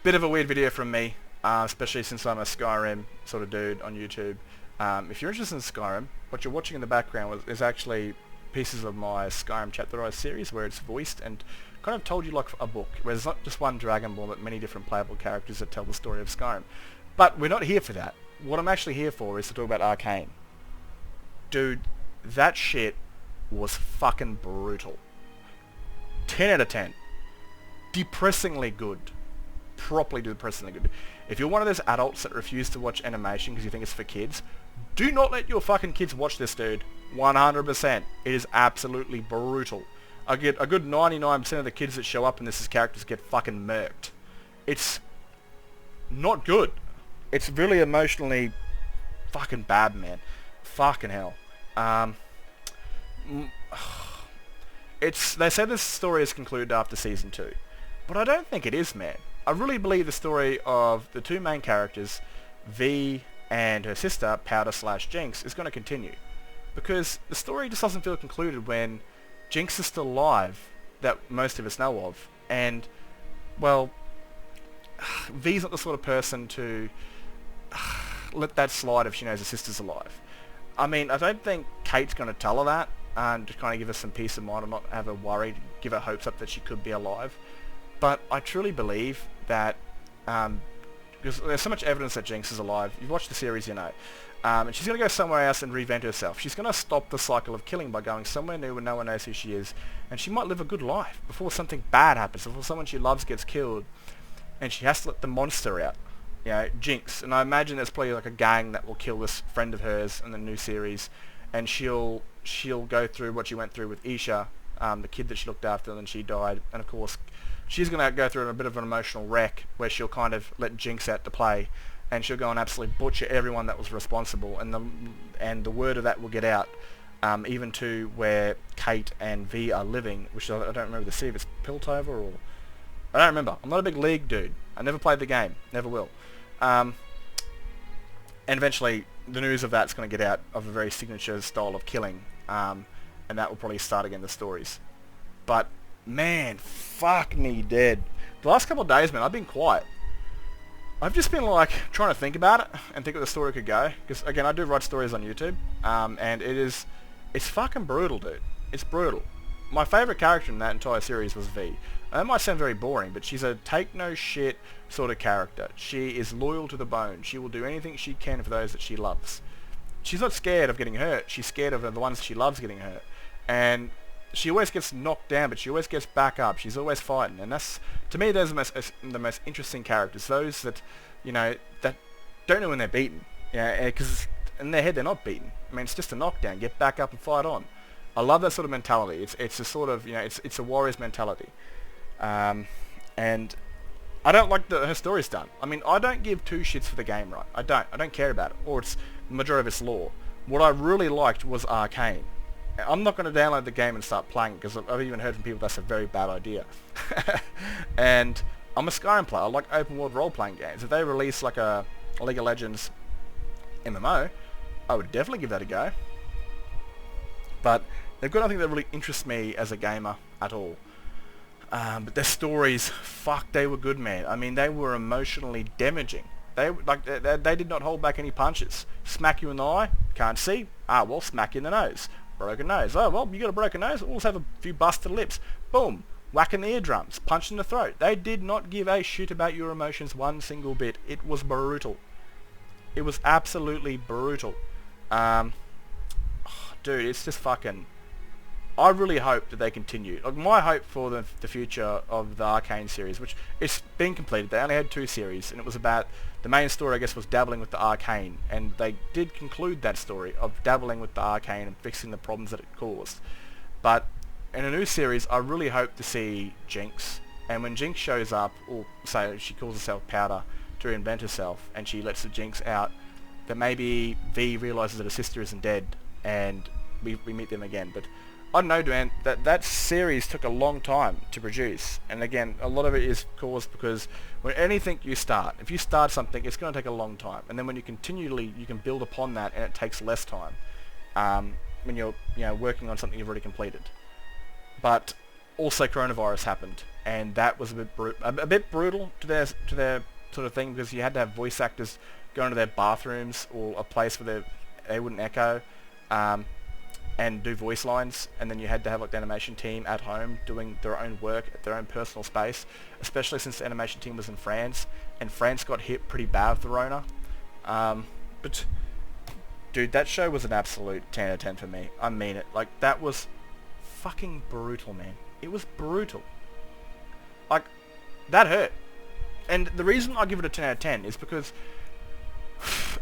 Bit of a weird video from me, especially since I'm a Skyrim sort of dude on YouTube. If you're interested in Skyrim, what you're watching in the background is actually pieces of my Skyrim Chapterized series where it's voiced and kind of told you like a book, where there's not just one Dragonborn but many different playable characters that tell the story of Skyrim. But we're not here for that. What I'm actually here for is to talk about Arcane. Dude, that shit was fucking brutal. 10 out of 10. Depressingly good. Properly depressingly good. If you're one of those adults that refuse to watch animation because you think it's for kids, do not let your fucking kids watch this, dude. 100%. It is absolutely brutal. I get a good 99% of the kids that show up in this as characters get fucking murked. It's not good. It's really emotionally fucking bad, man. Fucking hell. They say this story is concluded after season 2, but I don't think it is, man. I really believe the story of the two main characters, V and her sister, Powder/Jinx, is going to continue. Because the story just doesn't feel concluded when Jinx is still alive, that most of us know of, and, well, V's not the sort of person to let that slide if she knows her sister's alive. I mean, I don't think Kate's going to tell her that, and to kind of give her some peace of mind and not have her worried, give her hopes up that she could be alive. But I truly believe that, because there's so much evidence that Jinx is alive. You've watched the series, you know. And she's going to go somewhere else and reinvent herself. She's going to stop the cycle of killing by going somewhere new where no one knows who she is. And she might live a good life before something bad happens, before someone she loves gets killed. And she has to let the monster out. You know, Jinx. And I imagine there's probably like a gang that will kill this friend of hers in the new series. And she'll go through what she went through with Isha, the kid that she looked after, and then she died. And of course, she's going to go through a bit of an emotional wreck where she'll kind of let Jinx out to play, and she'll go and absolutely butcher everyone that was responsible, and the word of that will get out, even to where Kate and V are living, which I don't remember the city, if it's Piltover or... I don't remember. I'm not a big League dude. I never played the game. Never will. And eventually, the news of that's going to get out of a very signature style of killing, and that will probably start again the stories. But man, fuck me dead. The last couple of days, man, I've been quiet. I've just been like trying to think about it and think what the story could go. Because again, I do write stories on YouTube, and it's fucking brutal, dude. It's brutal. My favourite character in that entire series was V. And that might sound very boring, but she's a take no shit sort of character. She is loyal to the bone. She will do anything she can for those that she loves. She's not scared of getting hurt. She's scared of the ones she loves getting hurt. And she always gets knocked down, but she always gets back up. She's always fighting, and that's, to me, those are the most interesting characters. Those that, you know, that don't know when they're beaten. Yeah, because in their head they're not beaten. I mean, it's just a knockdown. Get back up and fight on. I love that sort of mentality. It's a sort of, you know, it's a warrior's mentality. And I don't like her story's done. I mean, I don't give two shits for the game, right? I don't care about it, or it's the majority of its lore. What I really liked was Arcane. I'm not going to download the game and start playing it, because I've even heard from people that's a very bad idea. And I'm a Skyrim player. I like open world role-playing games. If they release like a League of Legends MMO, I would definitely give that a go. But they've got nothing that really interests me as a gamer at all. But their stories, fuck, they were good, man. I mean, they were emotionally damaging. They did not hold back any punches. Smack you in the eye, can't see. Ah, well, smack you in the nose. Broken nose. Oh, well, you got a broken nose. We'll have a few busted lips. Boom. Whack in the eardrums. Punch in the throat. They did not give a shit about your emotions one single bit. It was brutal. It was absolutely brutal. Dude, it's just fucking... I really hope that they continue. Like, my hope for the future of the Arcane series, which it's been completed. They only had 2 series, and it was about... The main story, I guess, was dabbling with the Arcane, and they did conclude that story of dabbling with the Arcane and fixing the problems that it caused. But in a new series, I really hope to see Jinx, and when Jinx shows up, or say she calls herself Powder to reinvent herself, and she lets the Jinx out, that maybe V realises that her sister isn't dead, and we meet them again. But I don't know, man, that series took a long time to produce, and again, a lot of it is caused because when anything you start, if you start something, it's going to take a long time, and then when you continually, you can build upon that, and it takes less time when you're working on something you've already completed. But also coronavirus happened, and that was a bit brutal to their sort of thing, because you had to have voice actors go into their bathrooms or a place where they wouldn't echo, and do voice lines, and then you had to have like the animation team at home doing their own work at their own personal space, especially since the animation team was in France, and France got hit pretty bad with the Rona. But dude, that show was an absolute 10 out of 10 for me. I mean it. Like, that was fucking brutal, man. It was brutal. Like, that hurt. And the reason I give it a 10 out of 10 is because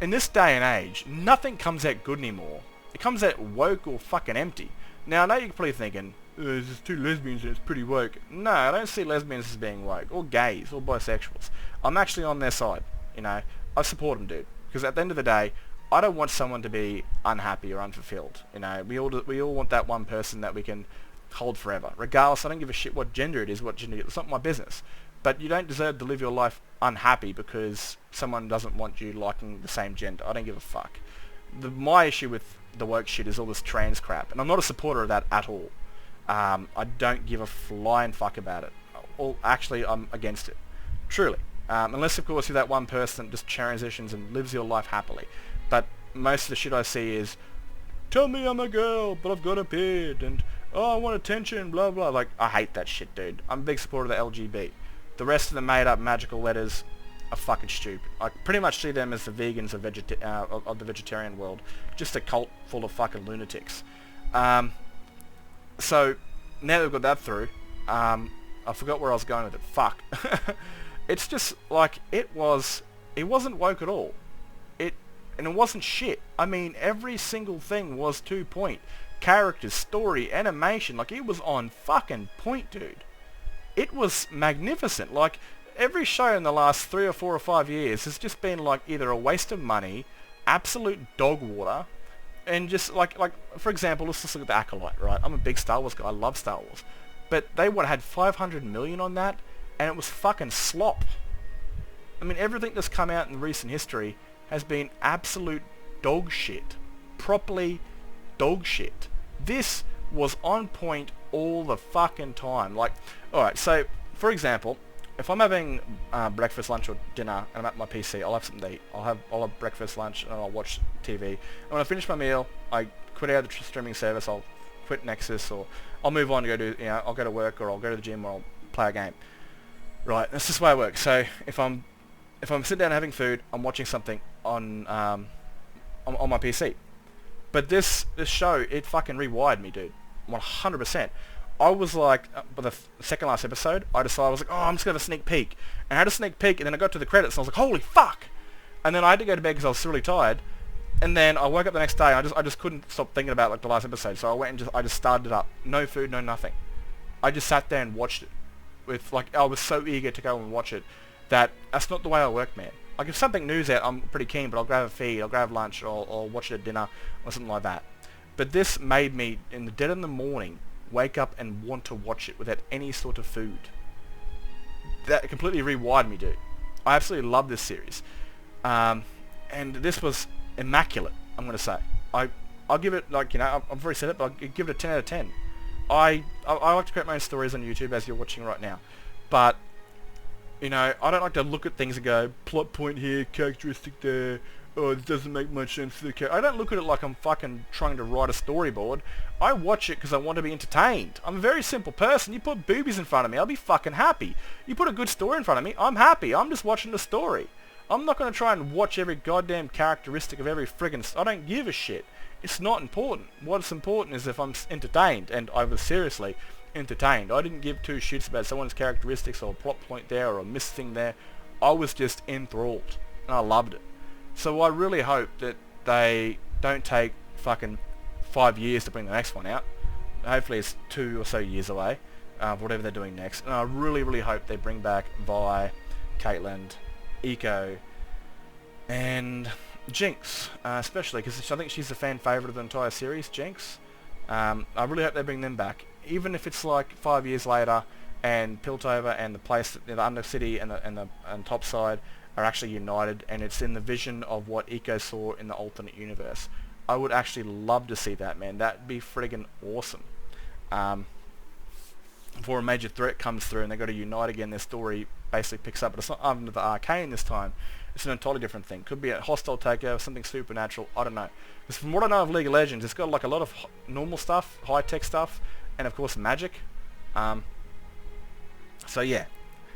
in this day and age, nothing comes out good anymore. It comes out woke or fucking empty. Now, I know you're probably thinking, there's two lesbians and it's pretty woke. No, I don't see lesbians as being woke, or gays, or bisexuals. I'm actually on their side, you know. I support them, dude. Because at the end of the day, I don't want someone to be unhappy or unfulfilled. You know, we all want that one person that we can hold forever. Regardless, I don't give a shit what gender it is, what gender it is. It's not my business. But you don't deserve to live your life unhappy because someone doesn't want you liking the same gender. I don't give a fuck. My issue with the woke shit is all this trans crap, and I'm not a supporter of that at all. I don't give a flying fuck about it. Actually, I'm against it. Truly. Unless, of course, you're that one person that just transitions and lives your life happily. But most of the shit I see is, tell me I'm a girl, but I've got a beard, and, oh, I want attention, blah, blah. Like, I hate that shit, dude. I'm a big supporter of the LGB. The rest of the made-up magical letters are fucking stupid. I pretty much see them as the vegans of the vegetarian world. Just a cult full of fucking lunatics. So, now that we've got that through, I forgot where I was going with it. Fuck. It's just, like, it wasn't woke at all. And it wasn't shit. I mean, every single thing was to point. Characters, story, animation, like, it was on fucking point, dude. It was magnificent. Like, every show in the last 3 or 4 or 5 years has just been, like, either a waste of money, absolute dog water, and just, like for example, let's just look at The Acolyte, right? I'm a big Star Wars guy. I love Star Wars. But they, had 500 million on that, and it was fucking slop. I mean, everything that's come out in recent history has been absolute dog shit. Properly dog shit. This was on point all the fucking time. Like, alright, so, for example, if I'm having breakfast, lunch, or dinner, and I'm at my PC, I'll have something to eat. I'll have breakfast, lunch, and I'll watch TV. And when I finish my meal, I quit out of the streaming service, I'll quit Nexus, or I'll move on to go to, I'll go to work, or I'll go to the gym, or I'll play a game. Right, that's just the way it works. So, if I'm sitting down having food, I'm watching something on my PC. But this show, it fucking rewired me, dude. 100%. I was like, by the second last episode, I decided, I was like, oh, I'm just going to have a sneak peek. And I had a sneak peek, and then I got to the credits, and I was like, holy fuck! And then I had to go to bed because I was really tired. And then I woke up the next day, and I just couldn't stop thinking about, like, the last episode. So I went and I just started it up. No food, no nothing. I just sat there and watched it. With, like, I was so eager to go and watch it that that's not the way I work, man. Like, if something new's out, I'm pretty keen, but I'll grab a feed, I'll grab lunch, or I'll watch it at dinner, or something like that. But this made me, in the dead of the morning, wake up and want to watch it without any sort of food. That completely rewired me, dude. I absolutely love this series. And this was immaculate, I'm going to say. I'll give it, like, I've already said it, but I'll give it a 10 out of 10. I like to create my own stories on YouTube, as you're watching right now. But, I don't like to look at things and go, plot point here, characteristic there, oh, it doesn't make much sense to the character. I don't look at it like I'm fucking trying to write a storyboard. I watch it because I want to be entertained. I'm a very simple person. You put boobies in front of me, I'll be fucking happy. You put a good story in front of me, I'm happy. I'm just watching the story. I'm not going to try and watch every goddamn characteristic of every friggin' I don't give a shit. It's not important. What's important is if I'm entertained, and I was seriously entertained. I didn't give two shits about someone's characteristics or a plot point there or a missed thing there. I was just enthralled, and I loved it. So I really hope that they don't take fucking 5 years to bring the next one out. Hopefully it's 2 or so years away, whatever they're doing next. And I really, really hope they bring back Vi, Caitlyn, Eco, and Jinx, especially because I think she's the fan favourite of the entire series, Jinx. I really hope they bring them back, even if it's like 5 years later and Piltover and the place, the Undercity and the Topside are actually united, and it's in the vision of what Eco saw in the alternate universe. I would actually love to see that, man. That'd be friggin' awesome. before a major threat comes through and they got to unite again. Their story basically picks up, but it's not under the Arcane this time. It's an entirely different thing. Could be a hostile takeover, something supernatural. I don't know. Because from what I know of League of Legends, it's got like a lot of normal stuff, high-tech stuff, and of course magic. So yeah.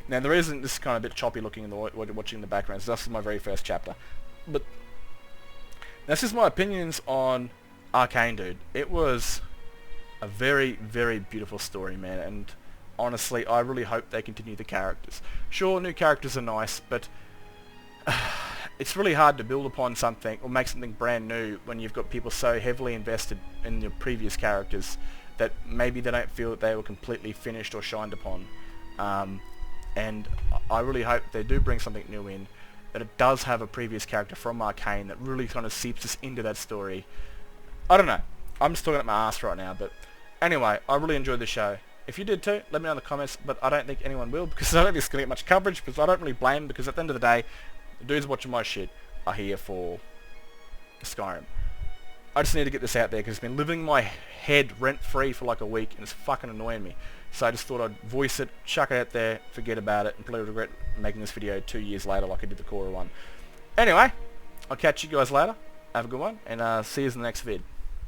Now the reason this is kind of a bit choppy looking in the watching the background is this is my very first chapter. But that's just my opinions on Arcane, dude. It was a very, very beautiful story, man, and honestly, I really hope they continue the characters. Sure, new characters are nice, but it's really hard to build upon something or make something brand new when you've got people so heavily invested in your previous characters that maybe they don't feel that they were completely finished or shined upon. And I really hope they do bring something new in, that it does have a previous character from Arcane that really kind of seeps us into that story. I don't know. I'm just talking at my ass right now, but anyway, I really enjoyed the show. If you did too, let me know in the comments, but I don't think anyone will, because I don't think it's going to get much coverage, because I don't really blame them, because at the end of the day, the dudes watching my shit are here for Skyrim. I just need to get this out there, because it's been living in my head rent-free for like a week, and it's fucking annoying me. So I just thought I'd voice it, chuck it out there, forget about it, and probably regret making this video 2 years later like I did the Korra one. Anyway, I'll catch you guys later. Have a good one, and see you in the next vid.